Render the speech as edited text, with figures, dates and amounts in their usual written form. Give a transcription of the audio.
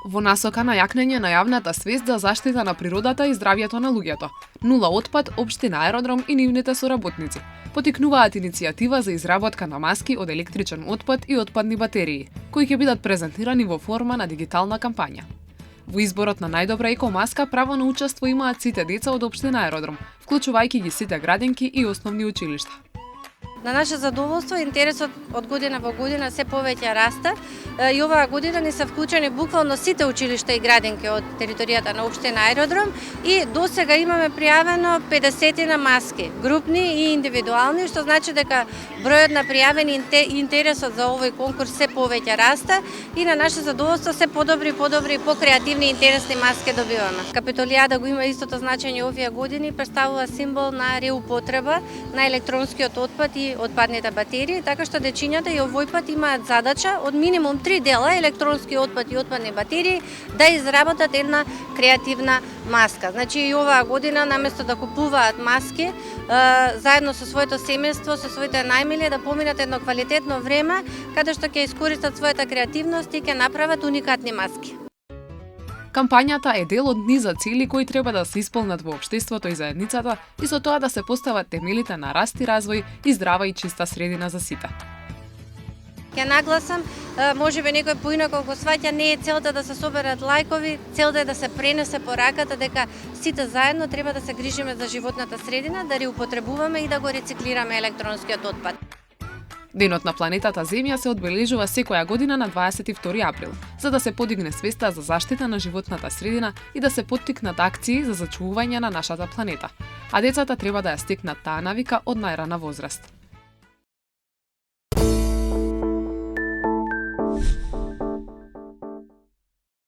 Во насока на јакнење на јавната свест за заштита на природата и здравјето на луѓето. Нула отпад, општина Аеродром и нивните соработници потикнуваат иницијатива за изработка на маски од електричен отпад и отпадни батерии, кои ќе бидат презентирани во форма на дигитална кампања. Во изборот на најдобра екомаска право на учество имаат сите деца од општина Аеродром, вклучувајќи ги сите градинки и основни училишта. На наше задоволство, интересот од година во година се повеќе расте и оваа година ни се вклучени буквално сите училишта и градинки од територијата на општина Аеродром и досега имаме пријавено 50 на маски, групни и индивидуални, што значи дека бројот на пријавени и интересот за овој конкурс се повеќе расте и на наше задоволство се подобри и покреативни и интересни маски добиваме. Капитолијада го има истото значење овие години, представува символ на реупотреба на електронскиот отпад и отпадните батерии, така што дечињата и овој пат имаат задача од минимум 3 дела електронски отпад и отпадни батерии да изработат една креативна маска. Значи и оваа година наместо да купуваат маски, заедно со своето семејство, со своите најмили да поминат едно квалитетно време каде што ќе искористат својата креативност и ќе направат уникатни маски. Кампањата е дел од низа цели кои треба да се исполнат во општеството и заедницата и со тоа да се постават темелите на раст и развој и здрава и чиста средина за сите. Ќе нагласам, можеби некој поинако го сваќа, не е целта да се соберат лајкови, целта е да се пренесе пораката дека сите заедно треба да се грижиме за животната средина, да реупотребуваме и да го рециклираме електронскиот отпад. Денот на планетата Земја се одбележува секоја година на 22 април, за да се подигне свеста за заштита на животната средина и да се поттикнат акции за зачувување на нашата планета. А децата треба да ја стекнат таа навика од најрана возраст.